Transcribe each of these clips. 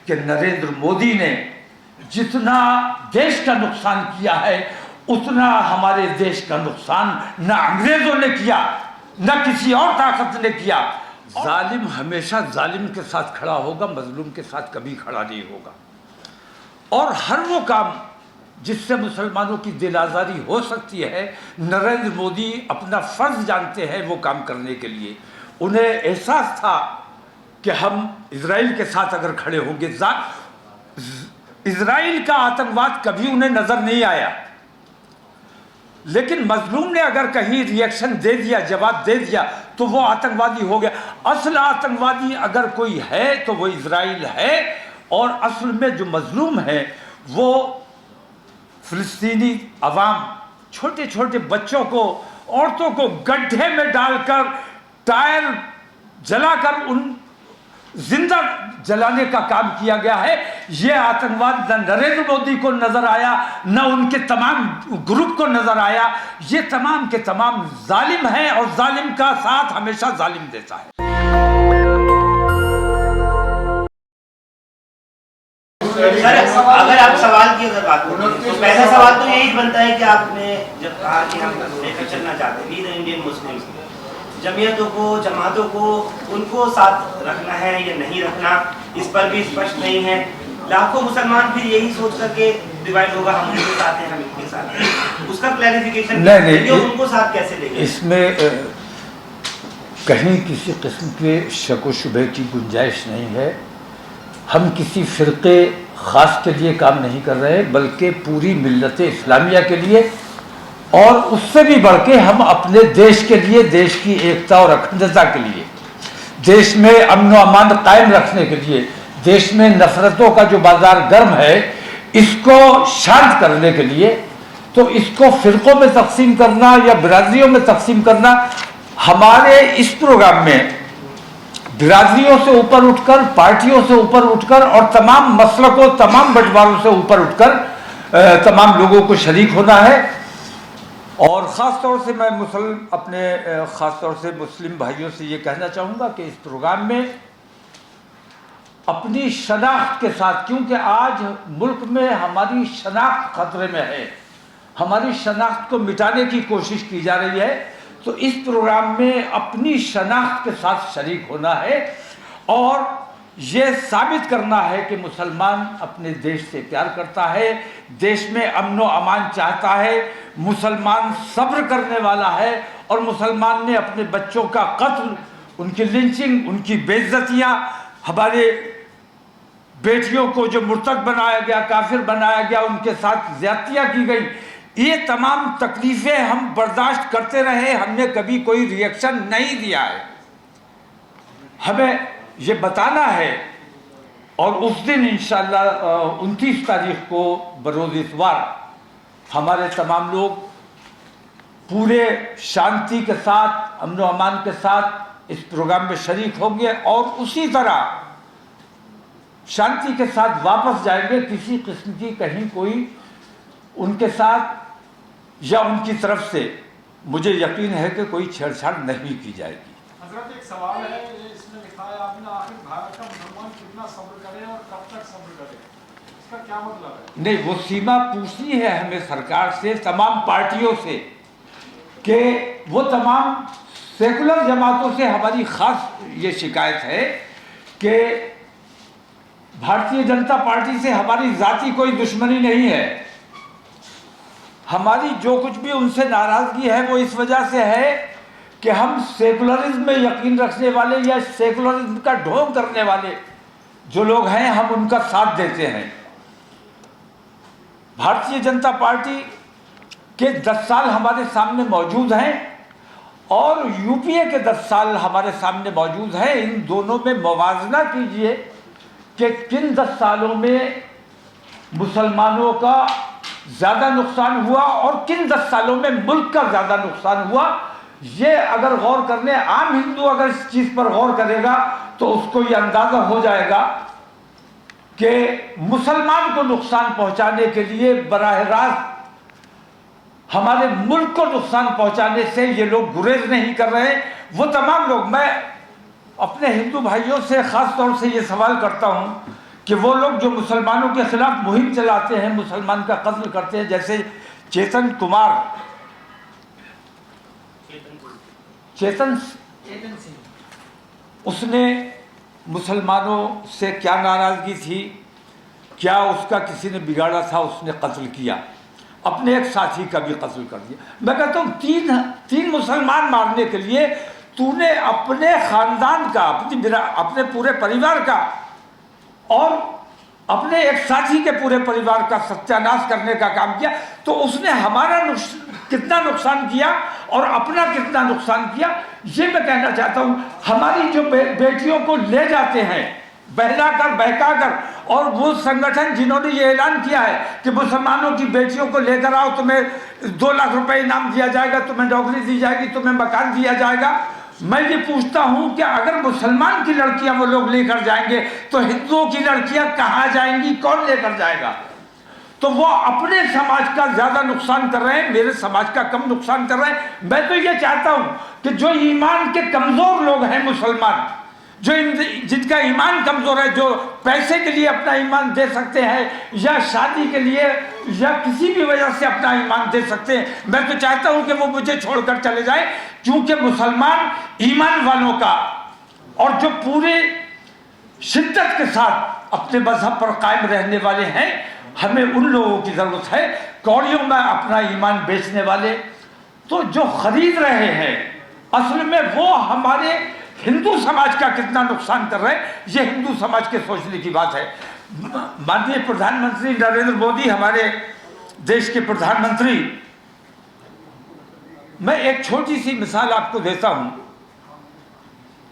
कि नरेंद्र मोदी ने जितना देश का नुकसान किया है उतना हमारे देश का नुकसान न अंग्रेजों ने किया न किसी और ताकत ने किया। जालिम हमेशा जालिम के साथ खड़ा होगा, मजलूम के साथ कभी खड़ा नहीं होगा। और हर वो काम जिससे मुसलमानों की दिल आज़ारी हो सकती है, नरेंद्र मोदी अपना फ़र्ज़ जानते हैं वो काम करने के लिए। उन्हें एहसास था कि हम इजराइल के साथ अगर खड़े होंगे, इजराइल का आतंकवाद कभी उन्हें नज़र नहीं आया, लेकिन मजलूम ने अगर कहीं रिएक्शन दे दिया, जवाब दे दिया, तो वो आतंकवादी हो गया। असल आतंकवादी अगर कोई है तो वो इजराइल है, और असल में जो मजलूम है वो फिलिस्तीनी अवाम, छोटे छोटे बच्चों को, औरतों को गड्ढे में डालकर, टायर जलाकर उन जिंदा जलाने का काम किया गया है। ये आतंकवाद न नरेंद्र मोदी को नजर आया, न उनके तमाम ग्रुप को नजर आया। ये तमाम के तमाम जालिम हैं और जालिम का साथ हमेशा जालिम देता है। सर, अगर आप सवाल की अगर बात करें तो पहला सवाल तो यही बनता है कि आपने जब कहा कि हम लेकर चलना चाहते हैं वी द इंडियन मुस्लिम्स, जमीयतों को, जमातों को, उनको साथ रखना है या नहीं रखना, इस पर भी स्पष्ट नहीं है। लाखों मुसलमान फिर यही सोच करके डिवाइड होगा, हम उनके साथ हैं, हम इनके साथ हैं। उसका क्लैरिफिकेशन नहीं, उनको साथ कैसे लेंगे? इसमें कहीं किसी किस्म के शक व शुबे की गुंजाइश नहीं है। हम किसी फ़िरक़े ख़ास के लिए काम नहीं कर रहे, बल्कि पूरी मिल्लत इस्लामिया के लिए, और उससे भी बढ़ के हम अपने देश के लिए, देश की एकता और अखंडता के लिए, देश में अमन व अमान कायम रखने के लिए, देश में नफरतों का जो बाजार गर्म है इसको शांत करने के लिए। तो इसको फ़िरक़ों में तकसीम करना या बिरादरियों में तकसीम करना, हमारे इस प्रोग्राम में बिरादरियों से ऊपर उठकर, पार्टियों से ऊपर उठकर और तमाम मसलकों, तमाम बंटवारों से ऊपर उठकर तमाम लोगों को शरीक होना है। और ख़ास तौर से मैं अपने ख़ास तौर से मुस्लिम भाइयों से ये कहना चाहूँगा कि इस प्रोग्राम में अपनी शनाख्त के साथ, क्योंकि आज मुल्क में हमारी शनाख्त खतरे में है, हमारी शनाख्त को मिटाने की कोशिश की जा रही है, तो इस प्रोग्राम में अपनी शनाख्त के साथ शरीक होना है और ये साबित करना है कि मुसलमान अपने देश से प्यार करता है, देश में अमन व अमान चाहता है, मुसलमान सब्र करने वाला है, और मुसलमान ने अपने बच्चों का कत्ल, उनकी लिंचिंग, उनकी बेइज्जतियाँ, हमारे बेटियों को जो मुर्तद बनाया गया, काफिर बनाया गया, उनके साथ ज्यादतियाँ की गई, ये तमाम तकलीफ़ें हम बर्दाश्त करते रहे, हमने कभी कोई रिएक्शन नहीं दिया है। हमें ये बताना है, और उस दिन इंशाअल्लाह 29 तारीख को बरोज़ इतवार हमारे तमाम लोग पूरे शांति के साथ, अमन व अमान के साथ इस प्रोग्राम में शरीक होंगे और उसी तरह शांति के साथ वापस जाएंगे। किसी किस्म की कहीं कोई उनके साथ या उनकी तरफ से मुझे यकीन है कि कोई छेड़छाड़ नहीं की जाएगी। हजरत, एक सवाल है, इसमें लिखा है आपने, आखिर भारत का मुसलमान कितना सब्र करे और कब तक सब्र करे, इसका क्या मतलब है? नहीं, वो सीमा पूछनी है हमें सरकार से, तमाम पार्टियों से, कि वो तमाम सेकुलर जमातों से हमारी खास ये शिकायत है कि भारतीय जनता पार्टी से हमारी ज़ाती कोई दुश्मनी नहीं है। हमारी जो कुछ भी उनसे नाराज़गी है वो इस वजह से है कि हम सेकुलरिज्म में यकीन रखने वाले या सेकुलरिज्म का ढोंग करने वाले जो लोग हैं, हम उनका साथ देते हैं। भारतीय जनता पार्टी के 10 साल हमारे सामने मौजूद हैं और यूपीए के 10 साल हमारे सामने मौजूद हैं। इन दोनों में मुवाजना कीजिए कि किन 10 सालों में मुसलमानों का ज़्यादा नुकसान हुआ और किन 10 सालों में मुल्क का ज़्यादा नुकसान हुआ। ये अगर गौर करने, आम हिंदू अगर इस चीज़ पर गौर करेगा तो उसको ये अंदाज़ा हो जाएगा कि मुसलमान को नुकसान पहुंचाने के लिए बराह रास्त हमारे मुल्क को नुकसान पहुंचाने से ये लोग गुरेज नहीं कर रहे। वो तमाम लोग, मैं अपने हिंदू भाइयों से ख़ास तौर से ये सवाल करता हूँ कि वो लोग जो मुसलमानों के खिलाफ मुहिम चलाते हैं, मुसलमान का कत्ल करते हैं, जैसे चेतन सिंह, उसने मुसलमानों से क्या नाराज़गी थी, क्या उसका किसी ने बिगाड़ा था, उसने कत्ल किया, अपने एक साथी का भी कत्ल कर दिया। मैं कहता हूँ तीन मुसलमान मारने के लिए तूने अपने ख़ानदान का, अपने पूरे परिवार का और अपने एक साथी के पूरे परिवार का सत्यानाश करने का काम किया, तो उसने हमारा कितना नुकसान किया और अपना कितना नुकसान किया, ये मैं कहना चाहता हूँ। हमारी जो बेटियों को ले जाते हैं बहलाकर बहकाकर, और वो संगठन जिन्होंने ये ऐलान किया है कि मुसलमानों की बेटियों को लेकर आओ, तुम्हें 2 लाख रुपए इनाम दिया जाएगा, तुम्हें नौकरी दी जाएगी, तुम्हें मकान दिया जाएगा। मैं ये पूछता हूँ कि अगर मुसलमान की लड़कियां वो लोग लेकर जाएंगे तो हिंदुओं की लड़कियां कहाँ जाएंगी, कौन लेकर जाएगा? तो वो अपने समाज का ज़्यादा नुकसान कर रहे हैं, मेरे समाज का कम नुकसान कर रहे हैं। मैं तो ये चाहता हूँ कि जो ईमान के कमज़ोर लोग हैं मुसलमान, जिनका ईमान कमज़ोर है, जो पैसे के लिए अपना ईमान दे सकते हैं या शादी के लिए या किसी भी वजह से अपना ईमान दे सकते हैं, मैं तो चाहता हूं कि वो मुझे छोड़कर चले जाए, क्योंकि मुसलमान ईमान वालों का और जो पूरे शिद्दत के साथ अपने मजहब पर कायम रहने वाले हैं, हमें उन लोगों की ज़रूरत है। कौड़ियों में अपना ईमान बेचने वाले तो जो खरीद रहे हैं, असल में वो हमारे हिंदू समाज का कितना नुकसान कर रहे हैं, ये हिंदू समाज के सोचने की बात है। माननीय प्रधानमंत्री नरेंद्र मोदी, हमारे देश के प्रधानमंत्री, मैं एक छोटी सी मिसाल आपको देता हूं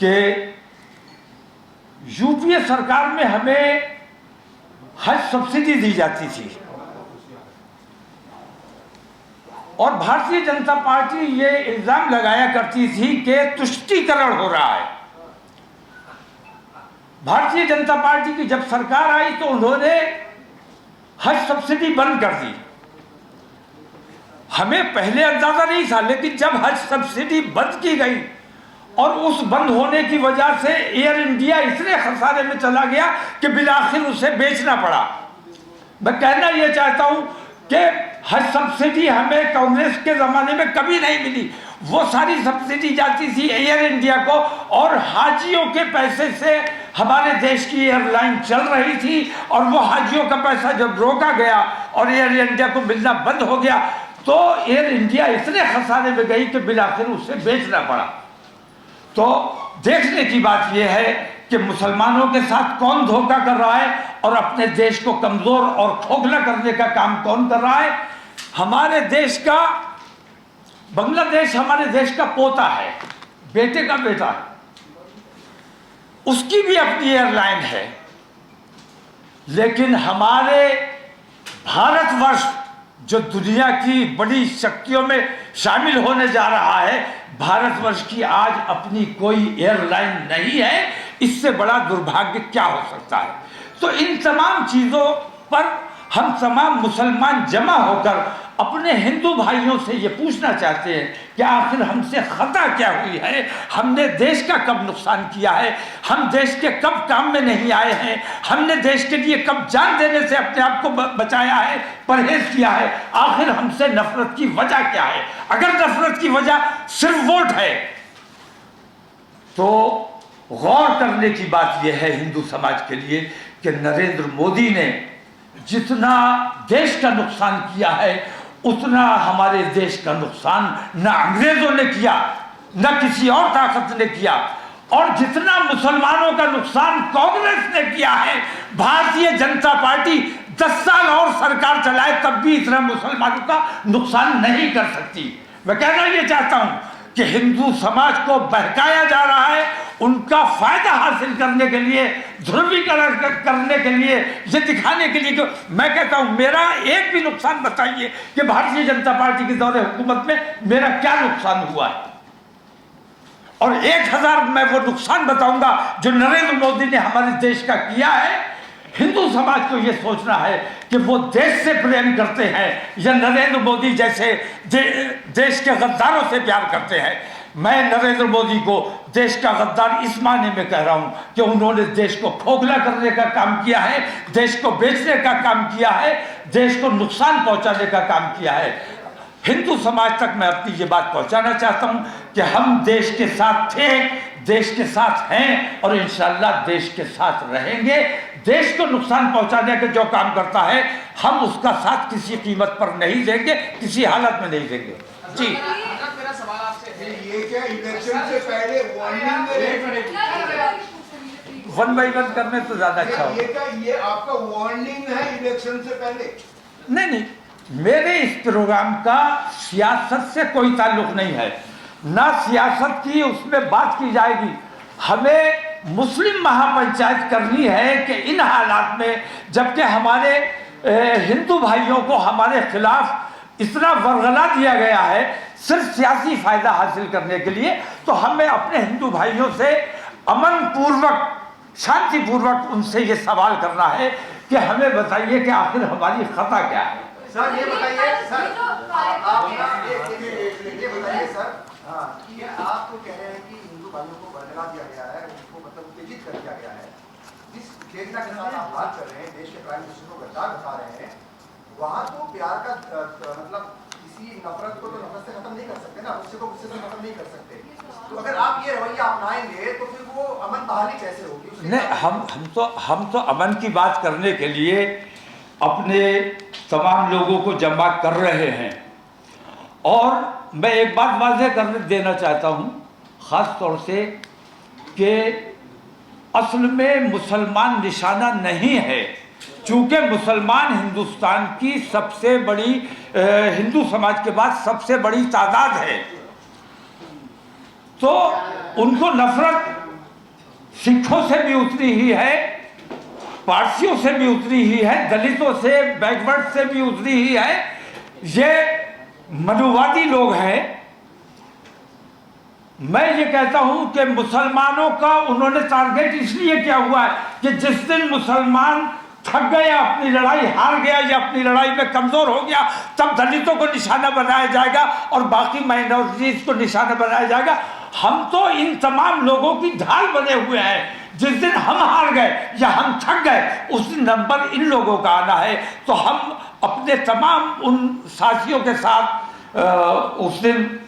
कि यूपीए सरकार में हमें हज सब्सिडी दी जाती थी और भारतीय जनता पार्टी ये इल्जाम लगाया करती थी कि तुष्टीकरण हो रहा है। भारतीय जनता पार्टी की जब सरकार आई तो उन्होंने हज सब्सिडी बंद कर दी। हमें पहले अंदाजा नहीं था, लेकिन जब हज सब्सिडी बंद की गई और उस बंद होने की वजह से एयर इंडिया इतने खसारे में चला गया कि बिलाखिर उसे बेचना पड़ा। मैं कहना यह चाहता हूं कि हज सब्सिडी हमें कांग्रेस के ज़माने में कभी नहीं मिली। वो सारी सब्सिडी जाती थी एयर इंडिया को और हाजियों के पैसे से हमारे देश की एयरलाइन चल रही थी, और वो हाजियों का पैसा जब रोका गया और एयर इंडिया को मिलना बंद हो गया तो एयर इंडिया इतने खसारे में गई कि बिलाखिर उसे बेचना पड़ा। तो देखने की बात यह है कि मुसलमानों के साथ कौन धोखा कर रहा है और अपने देश को कमज़ोर और खोखला करने का काम कौन कर रहा है। हमारे देश का बांग्लादेश हमारे देश का पोता है, बेटे का बेटा है, उसकी भी अपनी एयरलाइन है, लेकिन हमारे भारतवर्ष जो दुनिया की बड़ी शक्तियों में शामिल होने जा रहा है, भारतवर्ष की आज अपनी कोई एयरलाइन नहीं है। इससे बड़ा दुर्भाग्य क्या हो सकता है? तो इन तमाम चीज़ों पर हम तमाम मुसलमान जमा होकर अपने हिंदू भाइयों से ये पूछना चाहते हैं कि आखिर हमसे खता क्या हुई है, हमने देश का कब नुकसान किया है, हम देश के कब काम में नहीं आए हैं, हमने देश के लिए कब जान देने से अपने आप को बचाया है, परहेज किया है, आखिर हमसे नफरत की वजह क्या है? अगर नफरत की वजह सिर्फ वोट है तो गौर करने की बात यह है हिंदू समाज के लिए कि नरेंद्र मोदी ने जितना देश का नुकसान किया है उतना हमारे देश का नुकसान न अंग्रेजों ने किया न किसी और ताकत ने किया, और जितना मुसलमानों का नुकसान कांग्रेस ने किया है, भारतीय जनता पार्टी 10 साल और सरकार चलाए तब भी इतना मुसलमानों का नुकसान नहीं कर सकती। मैं कहना ये चाहता हूं कि हिंदू समाज को बहकाया जा रहा है, उनका फायदा हासिल करने के लिए, ध्रुवीकरण करने के लिए, ये दिखाने के लिए कि मैं कहता हूं मेरा एक भी नुकसान बताइए कि भारतीय जनता पार्टी के दौरे हुकूमत में मेरा क्या नुकसान हुआ है, और 1000 मैं वो नुकसान बताऊंगा जो नरेंद्र मोदी ने हमारे देश का किया है। हिंदू समाज को ये सोचना है कि वो देश से प्रेम करते हैं या नरेंद्र मोदी जैसे देश के गद्दारों से प्यार करते हैं। मैं नरेंद्र मोदी को देश का गद्दार इस मायने में कह रहा हूं कि उन्होंने देश को खोखला करने का काम किया है, देश को बेचने का काम किया है, देश को नुकसान पहुंचाने का काम किया है। हिंदू समाज तक मैं अपनी ये बात पहुंचाना चाहता हूं कि हम देश के साथ थे, देश के साथ हैं और इंशाअल्लाह देश के साथ रहेंगे। देश को नुकसान पहुंचाने का जो काम करता है हम उसका साथ किसी कीमत पर नहीं देंगे, किसी हालत में नहीं देंगे। जी मेरा सवाल आपसे है, ये क्या इलेक्शन से पहले वार्निंग वन बाई वन करने तो ज्यादा अच्छा होगा। ये क्या ये आपका वार्निंग है इलेक्शन से पहले? नहीं, मेरे इस प्रोग्राम का सियासत से कोई ताल्लुक नहीं है, ना सियासत की उसमें बात की जाएगी। हमें मुस्लिम महापंचायत करनी है कि इन हालात में जबकि हमारे हिंदू भाइयों को हमारे खिलाफ इतना वरगला दिया गया है सिर्फ सियासी फायदा हासिल करने के लिए, तो हमें अपने हिंदू भाइयों से अमन पूर्वक, शांति पूर्वक उनसे ये सवाल करना है कि हमें बताइए कि आखिर हमारी खता क्या है। सर ये बताइए सर, आप ये बताइए सर, हाँ कि आप तो कह रहे हैं कि हिंदू भाइयों को बरगला दिया गया है, उनको मतलब उत्तेजित कर दिया गया है। जिस चेतना के साथ आप बात कर रहे हैं, देश के प्राइम मिनिस्टर को गद्दार बता रहे हैं, वहाँ तो प्यार का मतलब किसी नफरत को तो नफरत से खत्म नहीं कर सकते ना, गुस्से को गुस्से से खत्म नहीं कर सकते। तो अगर आप ये रवैया अपनाएंगे तो फिर वो अमन बहाली कैसे होगी? नहीं, हम तो अमन की बात करने के लिए अपने तमाम लोगों को जमा कर रहे हैं। और मैं एक बात वाज़ेह कर देना चाहता हूँ ख़ास तौर से कि असल में मुसलमान निशाना नहीं है, चूँकि मुसलमान हिंदुस्तान की सबसे बड़ी हिंदू समाज के बाद सबसे बड़ी तादाद है, तो उनको नफरत सिखों से भी उतनी ही है, पारसियों से भी उतनी ही है, दलितों से, बैकवर्ड से भी उतनी ही है। ये मनुवादी लोग हैं। मैं ये कहता हूं कि मुसलमानों का उन्होंने टारगेट इसलिए किया हुआ है कि जिस दिन मुसलमान थक गया, अपनी लड़ाई हार गया या अपनी लड़ाई में कमजोर हो गया, तब दलितों को निशाना बनाया जाएगा और बाकी माइनॉरिटीज को निशाना बनाया जाएगा। हम तो इन तमाम लोगों की ढाल बने हुए हैं। जिस दिन हम हार गए या हम थक गए, उस दिन नंबर इन लोगों का आना है। तो हम अपने तमाम उन साथियों के साथ उस दिन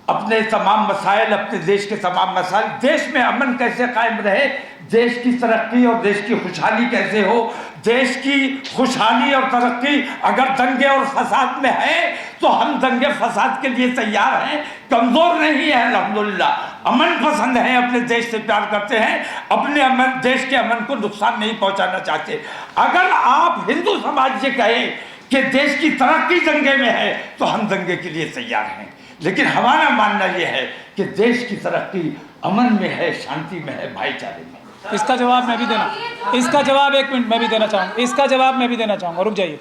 अपने तमाम मसाइल, अपने देश के तमाम मसाइल, देश में अमन कैसे कायम रहे, देश की तरक्की और देश की खुशहाली कैसे हो, देश की खुशहाली और तरक्की अगर दंगे और फसाद में है तो हम दंगे फसाद के लिए तैयार हैं, कमज़ोर नहीं है अल्हम्दुलिल्लाह, अमन पसंद हैं, अपने देश से प्यार करते हैं, अपने अमन, देश के अमन को नुकसान नहीं पहुंचाना चाहते। अगर आप हिंदू समाज से कहें कि देश की तरक्की दंगे में है तो हम दंगे के लिए तैयार हैं, लेकिन हमारा मानना यह है कि देश की तरक्की अमन में है, शांति में है, भाईचारे में। इसका जवाब मैं भी देना, इसका जवाब एक मिनट मैं भी देना चाहूँगा, इसका जवाब मैं भी देना चाहूँगा। रुक जाइए,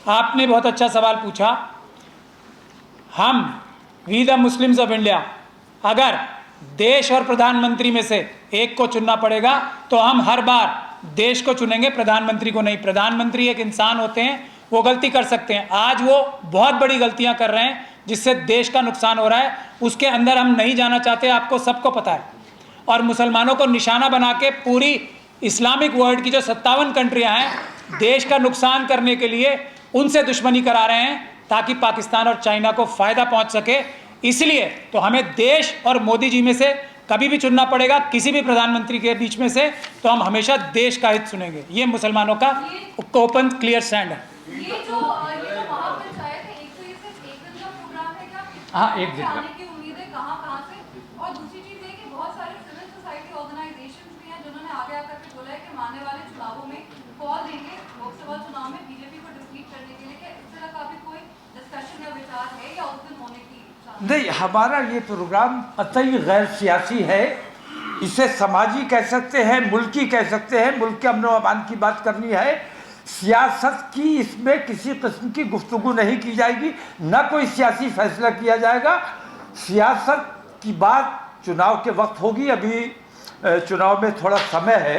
आपने बहुत अच्छा सवाल पूछा। हम we the Muslims of India, अगर देश और प्रधानमंत्री में से एक को चुनना पड़ेगा तो हम हर बार देश को चुनेंगे, प्रधानमंत्री को नहीं। प्रधानमंत्री एक इंसान होते हैं, वो गलती कर सकते हैं। आज वो बहुत बड़ी गलतियां कर रहे हैं जिससे देश का नुकसान हो रहा है, उसके अंदर हम नहीं जाना चाहते, आपको सबको पता है। और मुसलमानों को निशाना बना के पूरी इस्लामिक वर्ल्ड की जो 57 कंट्रियां हैं, देश का नुकसान करने के लिए उनसे दुश्मनी करा रहे हैं ताकि पाकिस्तान और चाइना को फ़ायदा पहुंच सके। इसलिए तो हमें देश और मोदी जी में से कभी भी चुनना पड़ेगा, किसी भी प्रधानमंत्री के बीच में से, तो हम हमेशा देश का हित सुनेंगे। ये मुसलमानों का ओपन क्लियर स्टैंड है। ये जो महापंचायत है, एक तो ये सिर्फ एक दिन का प्रोग्राम है क्या? हाँ, एक दिन का। आने की उम्मीद है कहाँ से? और दूसरी चीज ये कि बहुत सारे सिविल सोसाइटी ऑर्गेनाइजेशंस भी हैं जिन्होंने आगे आकर के बोला है कि आने वाले चुनावों में कॉल देंगे लोकसभा चुनाव में बीजेपी को डिफीट करने के लिए। क्या इस तरह का भी कोई डिस्कशन या विचार है या उस दिन होने की? नहीं, हमारा ये प्रोग्राम कतई गैर सियासी है। इसे समाजी कह सकते हैं, मुल्की कह सकते हैं, मुल्क के अमन व अमान की बात करनी है। सियासत की इसमें किसी किस्म की गुफ्तगू नहीं की जाएगी, ना कोई सियासी फैसला किया जाएगा। सियासत की बात चुनाव के वक्त होगी। अभी चुनाव में थोड़ा समय है।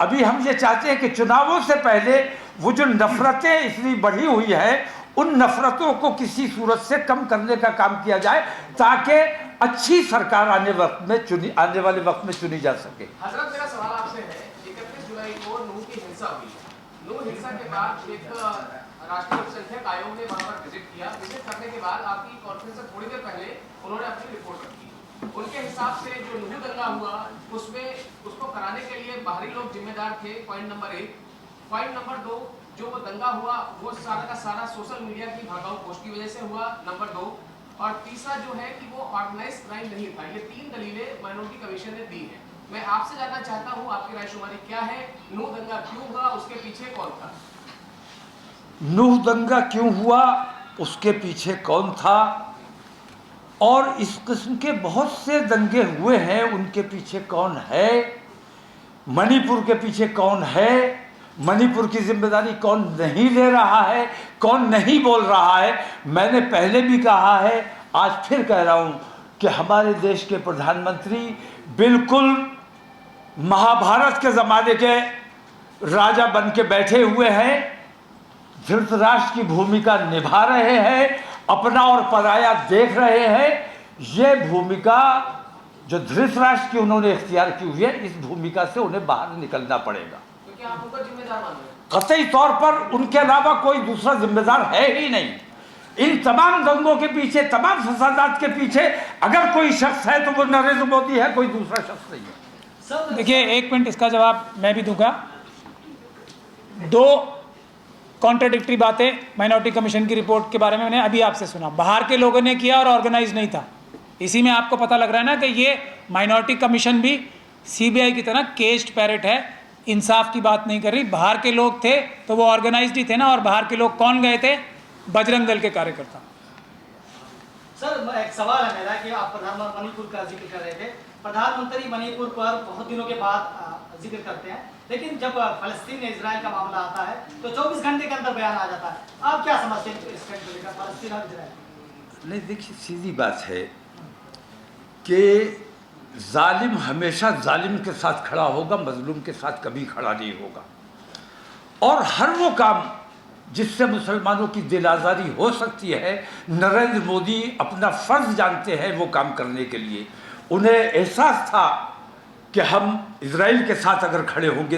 अभी हम ये चाहते हैं कि चुनावों से पहले वो जो नफरतें इतनी बढ़ी हुई है उन नफरतों को किसी सूरत से कम करने का काम किया जाए ताकि अच्छी सरकार आने वाले वक्त में चुनी जा सके। हजरत मेरा सवाल आपसे है, 31 जुलाई को नूह की हिंसा हुई। नूह हिंसा के बाद एक राष्ट्रीय अल्पसंख्यक आयोग ने वहां पर विजिट किया। विजिट करने के बाद आपकी कॉन्फ्रेंस से थोड़ी देर पहले उन्होंने अपनी रिपोर्ट रखी। उनके हिसाब से जो नूह दंगा हुआ उसमें उसको कराने के लिए बाहरी लोग जिम्मेदार थे, पॉइंट नंबर 1। पॉइंट नंबर 2, जो वो दंगा हुआ वो सारा का सारा सोशल मीडिया की भड़काऊ पोस्ट की वजह से हुआ, नंबर 2। और तीसरा जो है कि वो ऑर्गेनाइज्ड क्राइम नहीं था। ये 3 दलीलें माइनॉरिटी कमीशन ने दी हैं। मैं आपसे जानना चाहता हूँ आपकी रायशुमारी क्या है, नूह दंगा क्यों हुआ, उसके पीछे कौन था? नूह दंगा क्यों हुआ, उसके पीछे कौन था, और इस किस्म के बहुत से दंगे हुए हैं, उनके पीछे कौन है, मणिपुर के पीछे कौन है, मणिपुर की जिम्मेदारी कौन नहीं ले रहा है, कौन नहीं बोल रहा है। मैंने पहले भी कहा है, आज फिर कह रहा हूँ कि हमारे देश के प्रधानमंत्री बिल्कुल महाभारत के ज़माने के राजा बन के बैठे हुए हैं, धृतराष्ट्र की भूमिका निभा रहे हैं, अपना और पराया देख रहे हैं। ये भूमिका जो धृतराष्ट्र की उन्होंने इख्तियार की हुई है, इस भूमिका से उन्हें बाहर निकलना पड़ेगा। तो क्या आप उनका जिम्मेदार मान रहे हैं? कतई तौर पर उनके अलावा कोई दूसरा जिम्मेदार है ही नहीं। इन तमाम दंगों के पीछे, तमाम फसादात के पीछे अगर कोई शख्स है तो वो नरेंद्र मोदी है, कोई दूसरा शख्स नहीं है। देखिए, 1 मिनट, इसका जवाब मैं भी दूंगा। 2 कॉन्ट्राडिक्टरी बातें माइनॉरिटी कमीशन की रिपोर्ट के बारे में मैंने अभी आपसे सुना। बाहर के लोगों ने किया और ऑर्गेनाइज नहीं था। इसी में आपको पता लग रहा है ना कि ये माइनॉरिटी कमीशन भी सीबीआई की तरह केस्ड पैरेट है, इंसाफ की बात नहीं कर रही। बाहर के लोग थे तो वो ऑर्गेनाइज्ड ही थे ना, और बाहर के लोग कौन गए थे? बजरंग दल के कार्यकर्ता। सर, एक सवाल है मेरा कि आप प्रधानमंत्री मणिपुर का जिक्र कर रहे थे। प्रधानमंत्री मणिपुर पर बहुत दिनों के बाद जिक्र करते हैं, लेकिन जब फलस्तीन इजराइल का मामला आता है तो 24 घंटे के अंदर बयान आ जाता है। आप क्या समझते हैं इस को लेकर, फलस्तीन और इजराइल? नहीं, देखिए, सीधी बात है कि जालिम हमेशा जालिम के साथ खड़ा होगा, मजलूम के साथ कभी खड़ा नहीं होगा। और हर वो काम जिससे मुसलमानों की दिल आज़ारी हो सकती है, नरेंद्र मोदी अपना फ़र्ज़ जानते हैं वो काम करने के लिए। उन्हें एहसास था कि हम इजराइल के साथ अगर खड़े होंगे,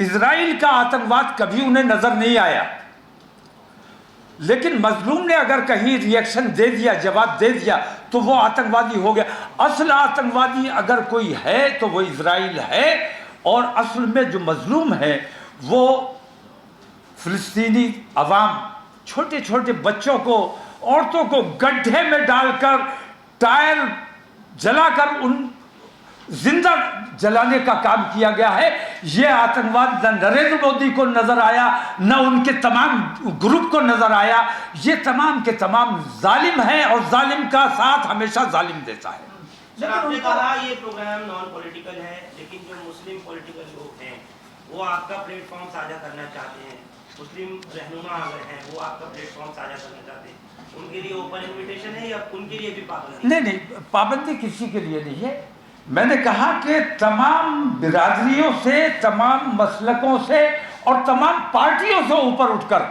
इजराइल का आतंकवाद कभी उन्हें नज़र नहीं आया, लेकिन मजलूम ने अगर कहीं रिएक्शन दे दिया, जवाब दे दिया, तो वो आतंकवादी हो गया। असल आतंकवादी अगर कोई है तो वो इजराइल है, और असल में जो मजलूम है वो फ़िलिस्तीनी अवाम, छोटे छोटे बच्चों को, औरतों को गड्ढे में डालकर टायर जलाकर उन जिंदा जलाने का काम किया गया है। ये आतंकवाद न नरेंद्र मोदी को नजर आया, न उनके तमाम ग्रुप को नजर आया। ये तमाम के तमाम जालिम है, और जालिम का साथ हमेशा जालिम देता है। सर, आपने कहा ये प्रोग्राम नॉन पॉलिटिकल है, लेकिन जो मुस्लिम पॉलिटिकल लोग हैं वो आपका प्लेटफॉर्म साझा करना चाहते हैं। मुस्लिम रहनुमा अगर हैं वो आपका प्लेटफॉर्म साझा करना चाहते हैं, उनके लिए ओपन इन्विटेशन है या उनके लिए भी पाबंदी? नहीं, पाबंदी किसी के लिए नहीं है। मैंने कहा कि तमाम बिरादरियों से, तमाम मसलकों से और तमाम पार्टियों से ऊपर उठकर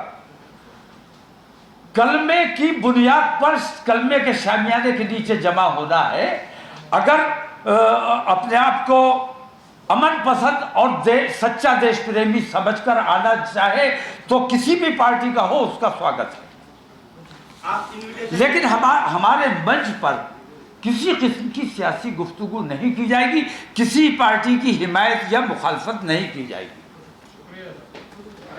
कलमे की बुनियाद पर, कलमे के शामियाने के नीचे जमा होना है। अगर अपने आप को अमन पसंद और सच्चा देश प्रेमी समझकर आना चाहे तो किसी भी पार्टी का हो, उसका स्वागत है। लेकिन हमारे मंच पर किसी किस्म की सियासी गुफ्तगू नहीं की जाएगी, किसी पार्टी की हिमायत या मुखालफत नहीं की जाएगी।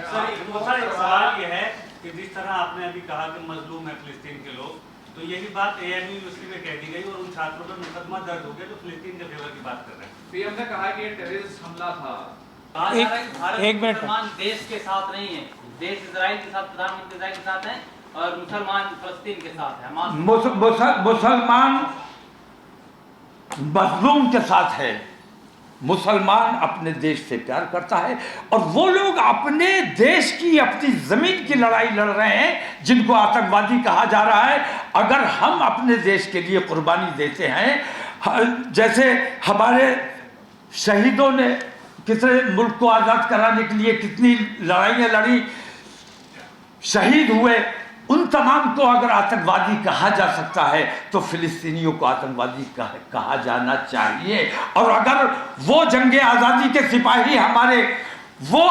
सर, एक सवाल ये है कि जिस तरह आपने अभी कहा कि मजलूम है फिलिस्तीन के लोग, तो यही बात ANU यूनिवर्सिटी में कह दी गई और उन छात्रों पर मुकदमा दर्ज हो गया जो फिलिस्तीन के फेवर की बात कर रहे हैं। पीएम ने कहा कि ये टेररिस्ट हमला था। एक मिनट, मुसलमान देश के साथ नहीं है, देश इजराइल के साथ, प्रधानमंत्री इजराइल के साथ है और मुसलमान फलस्तीन के साथ है। मुसलमान मजलूम के साथ है। मुसलमान अपने देश से प्यार करता है, और वो लोग अपने देश की, अपनी ज़मीन की लड़ाई लड़ रहे हैं जिनको आतंकवादी कहा जा रहा है। अगर हम अपने देश के लिए कुर्बानी देते हैं, जैसे हमारे शहीदों ने कितने मुल्क को आज़ाद कराने के लिए कितनी लड़ाइयाँ लड़ी, शहीद हुए, उन तमाम को अगर आतंकवादी कहा जा सकता है तो फिलिस्तीनियों को आतंकवादी कहा जाना चाहिए। और अगर वो जंगे आज़ादी के सिपाही हमारे वो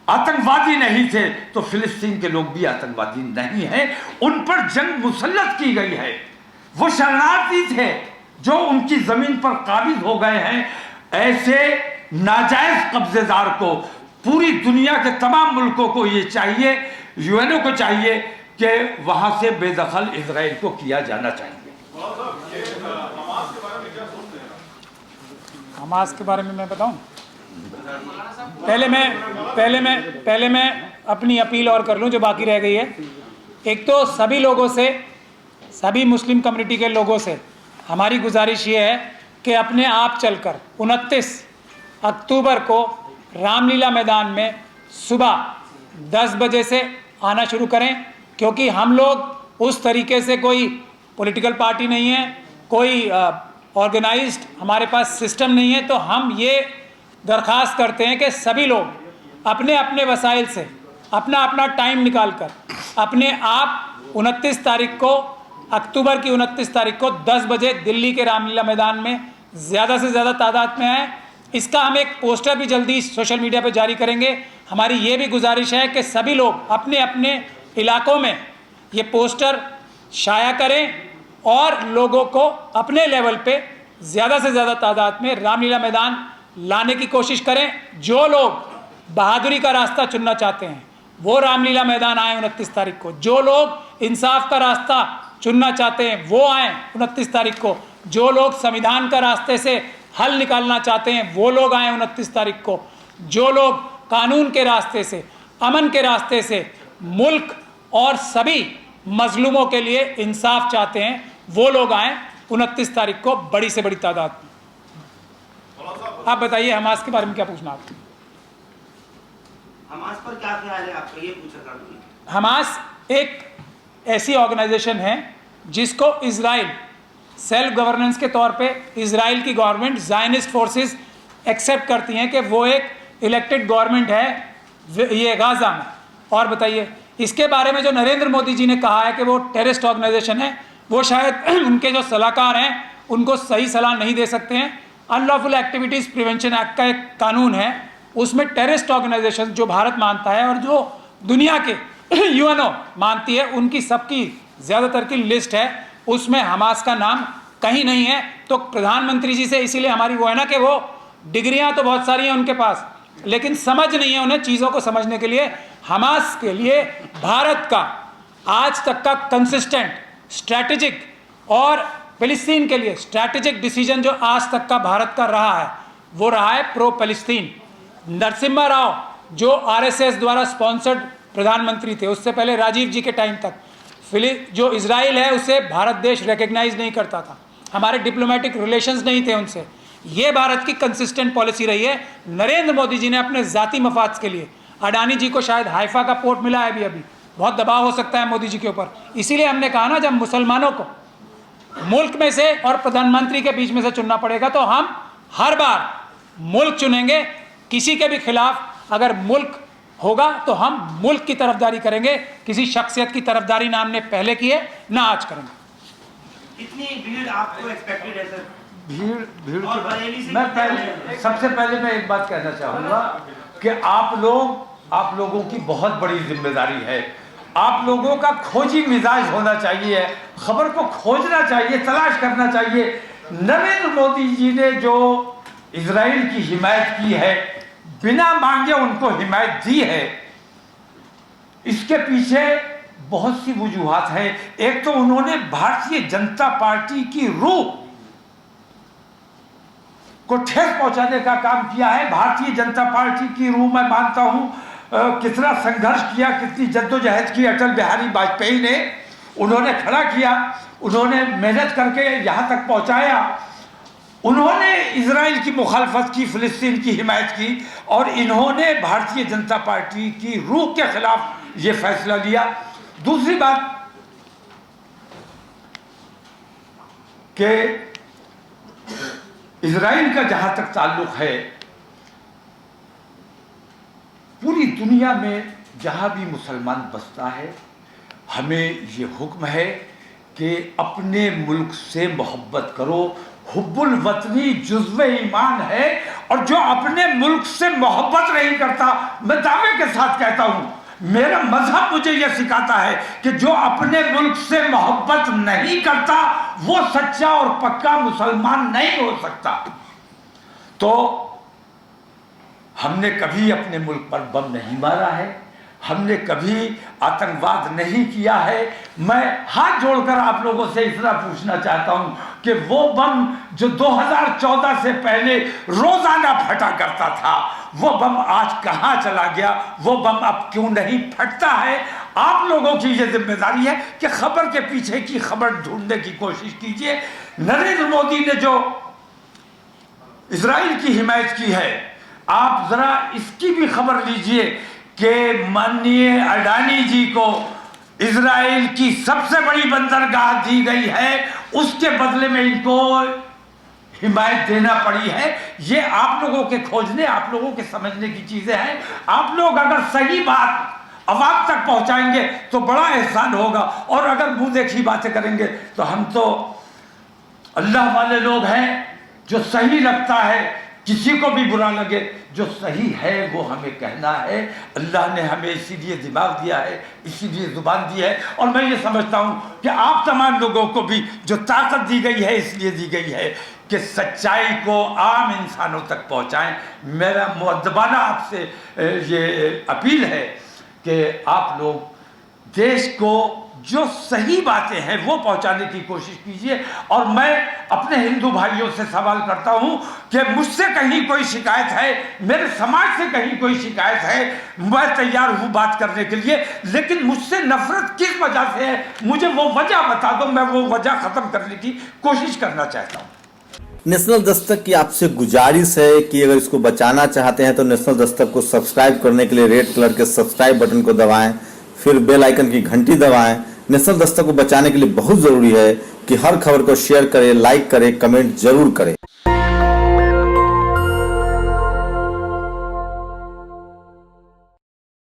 आतंकवादी नहीं थे तो फिलिस्तीन के लोग भी आतंकवादी नहीं हैं। उन पर जंग मुसल्लत की गई है, वो शरणार्थी थे जो उनकी जमीन पर काबिज हो गए हैं। ऐसे नाजायज कब्जेदार को पूरी दुनिया के तमाम मुल्कों को ये चाहिए, यूएनओ को चाहिए कि वहां से बेदखल इजराइल को किया जाना चाहिए। हमास के बारे में मैं बताऊं? पहले मैं अपनी अपील और कर लूं जो बाकी रह गई है। एक तो सभी लोगों से, सभी मुस्लिम कम्युनिटी के लोगों से हमारी गुजारिश ये है कि अपने आप चलकर 29 अक्टूबर को रामलीला मैदान में सुबह 10 बजे से आना शुरू करें, क्योंकि हम लोग उस तरीके से कोई पॉलिटिकल पार्टी नहीं है, कोई ऑर्गेनाइज्ड हमारे पास सिस्टम नहीं है। तो हम ये दरख्वास्त करते हैं कि सभी लोग अपने अपने वसाइल से अपना अपना टाइम निकाल कर अपने आप 29 तारीख को, अक्टूबर की 29 तारीख को 10 बजे दिल्ली के रामलीला मैदान में ज़्यादा से ज़्यादा तादाद में आए। इसका हम एक पोस्टर भी जल्दी सोशल मीडिया पर जारी करेंगे। हमारी ये भी गुजारिश है कि सभी लोग अपने अपने इलाकों में ये पोस्टर शाया करें और लोगों को अपने लेवल पे ज़्यादा से ज़्यादा तादाद में रामलीला मैदान लाने की कोशिश करें। जो लोग बहादुरी का रास्ता चुनना चाहते हैं वो रामलीला मैदान आए 29 तारीख को। जो लोग इंसाफ का रास्ता चुनना चाहते हैं वो आए 29 तारीख को। जो लोग संविधान का रास्ते से हल निकालना चाहते हैं वो लोग आए 29 तारीख को। जो लोग कानून के रास्ते से, अमन के रास्ते से मुल्क और सभी मजलूमों के लिए इंसाफ चाहते हैं वो लोग आए 29 तारीख को बड़ी से बड़ी तादाद में। आप बताइए हमास के बारे में क्या पूछना आपको? हमास पर क्या ख्याल है आपका, ये पूछा था। हमास एक ऐसी ऑर्गेनाइजेशन है जिसको इजराइल सेल्फ गवर्नेंस के तौर पे इजराइल की गवर्नमेंट ज़ायनिस्ट फोर्सेस एक्सेप्ट करती हैं कि वो एक इलेक्टेड गवर्नमेंट है ये गाज़ा में। और बताइए इसके बारे में जो नरेंद्र मोदी जी ने कहा है कि वो टेररिस्ट ऑर्गेनाइजेशन है, वो शायद उनके जो सलाहकार हैं उनको सही सलाह नहीं दे सकते हैं। अनलॉफुल एक्टिविटीज़ प्रिवेंशन एक्ट का एक कानून है, उसमें टेररिस्ट ऑर्गेनाइजेशन जो भारत मानता है और जो दुनिया के यूएनओ मानती है उनकी सबकी ज़्यादातर की लिस्ट है, उसमें हमास का नाम कहीं नहीं है। तो प्रधानमंत्री जी से इसीलिए हमारी वो है ना कि वो डिग्रियां तो बहुत सारी हैं उनके पास, लेकिन समझ नहीं है उन्हें चीज़ों को समझने के लिए। हमास के लिए भारत का आज तक का कंसिस्टेंट स्ट्रैटेजिक और फिलिस्तीन के लिए स्ट्रैटेजिक डिसीजन जो आज तक का भारत का रहा है वो रहा है प्रो फिलिस्तीन। नरसिम्हा राव जो आरएसएस द्वारा स्पॉन्सर्ड प्रधानमंत्री थे, उससे पहले राजीव जी के टाइम तक जो इजराइल है उसे भारत देश रिकग्नाइज नहीं करता था, हमारे डिप्लोमेटिक रिलेशंस नहीं थे उनसे। ये भारत की कंसिस्टेंट पॉलिसी रही है। नरेंद्र मोदी जी ने अपने ज़ाती मफाद के लिए, अडानी जी को शायद हाइफा का पोर्ट मिला है अभी बहुत दबाव हो सकता है मोदी जी के ऊपर, इसीलिए हमने कहा ना जब मुसलमानों को मुल्क में से और प्रधानमंत्री के बीच में से चुनना पड़ेगा तो हम हर बार मुल्क चुनेंगे। किसी के भी खिलाफ अगर मुल्क होगा तो हम मुल्क की तरफदारी करेंगे, किसी शख्सियत की तरफदारी ना हमने पहले की है ना आज करेंगे। इतनी भीड़ आपको एक्सपेक्टेड है सर? भीड़ मैं सबसे पहले मैं एक बात कहना चाहूँगा कि आप लोगों की बहुत बड़ी जिम्मेदारी है। आप लोगों का खोजी मिजाज होना चाहिए, खबर को खोजना चाहिए, तलाश करना चाहिए। नरेंद्र मोदी जी ने जो इजराइल की हिमायत की है, बिना मांगे उनको हिमायत दी है, इसके पीछे बहुत सी वजूहात हैं। एक तो उन्होंने भारतीय जनता पार्टी की रूह को ठेस पहुंचाने का काम किया है। भारतीय जनता पार्टी की रूह मैं मानता हूं कितना संघर्ष किया, कितनी जद्दोजहद की अटल बिहारी वाजपेयी ने, उन्होंने खड़ा किया, उन्होंने मेहनत करके यहाँ तक पहुँचाया। उन्होंने इजराइल की मुखालफत की, फ़िलिस्तीन की हिमायत की, और इन्होंने भारतीय जनता पार्टी की रूह के खिलाफ ये फैसला लिया। दूसरी बात कि इजराइल का जहाँ तक ताल्लुक़ है, पूरी दुनिया में जहाँ भी मुसलमान बसता है हमें ये हुक्म है कि अपने मुल्क से मोहब्बत करो। हुब्बुल वतनी जुज़्व ईमान है, और जो अपने मुल्क से मोहब्बत नहीं करता, मैं दावे के साथ कहता हूँ, मेरा मजहब मुझे यह सिखाता है कि जो अपने मुल्क से मोहब्बत नहीं करता वो सच्चा और पक्का मुसलमान नहीं हो सकता। तो हमने कभी अपने मुल्क पर बम नहीं मारा है, हमने कभी आतंकवाद नहीं किया है। मैं हाथ जोड़कर आप लोगों से इतना पूछना चाहता हूं कि वो बम जो 2014 से पहले रोजाना फटा करता था, वो बम आज कहां चला गया? वो बम अब क्यों नहीं फटता है? आप लोगों की ये जिम्मेदारी है कि खबर के पीछे की खबर ढूंढने की कोशिश कीजिए। नरेंद्र मोदी ने जो इजराइल की हिमायत की है, आप जरा इसकी भी खबर लीजिए कि माननीय अडानी जी को इजराइल की सबसे बड़ी बंदरगाह दी गई है, उसके बदले में इनको हिमायत देना पड़ी है। ये आप लोगों के खोजने, आप लोगों के समझने की चीजें हैं। आप लोग अगर सही बात अवाम तक पहुंचाएंगे तो बड़ा एहसान होगा, और अगर मुंह देखी बातें करेंगे तो हम तो अल्लाह वाले लोग हैं। जो सही लगता है, किसी को भी बुरा लगे, जो सही है वो हमें कहना है। अल्लाह ने हमें इसीलिए दिमाग दिया है, इसीलिए जुबान दी है, और मैं ये समझता हूँ कि आप तमाम लोगों को भी जो ताकत दी गई है इसलिए दी गई है कि सच्चाई को आम इंसानों तक पहुँचाएं। मेरा मुअद्दबाना आपसे ये अपील है कि आप लोग देश को जो सही बातें हैं वो पहुंचाने की कोशिश कीजिए। और मैं अपने हिंदू भाइयों से सवाल करता हूं कि मुझसे कहीं कोई शिकायत है, मेरे समाज से कहीं कोई शिकायत है, मैं तैयार हूं बात करने के लिए, लेकिन मुझसे नफरत किस वजह से है मुझे वो वजह बता दो, मैं वो वजह खत्म करने की कोशिश करना चाहता हूं। नेशनल दस्तक की आपसे गुजारिश है कि अगर इसको बचाना चाहते हैं तो नेशनल दस्तक को सब्सक्राइब करने के लिए रेड कलर के सब्सक्राइब बटन को दबाएं, फिर बेल आइकन की घंटी दबाएं। नेशनल दस्तक को बचाने के लिए बहुत जरूरी है कि हर खबर को शेयर करें, लाइक करें, कमेंट जरूर करें।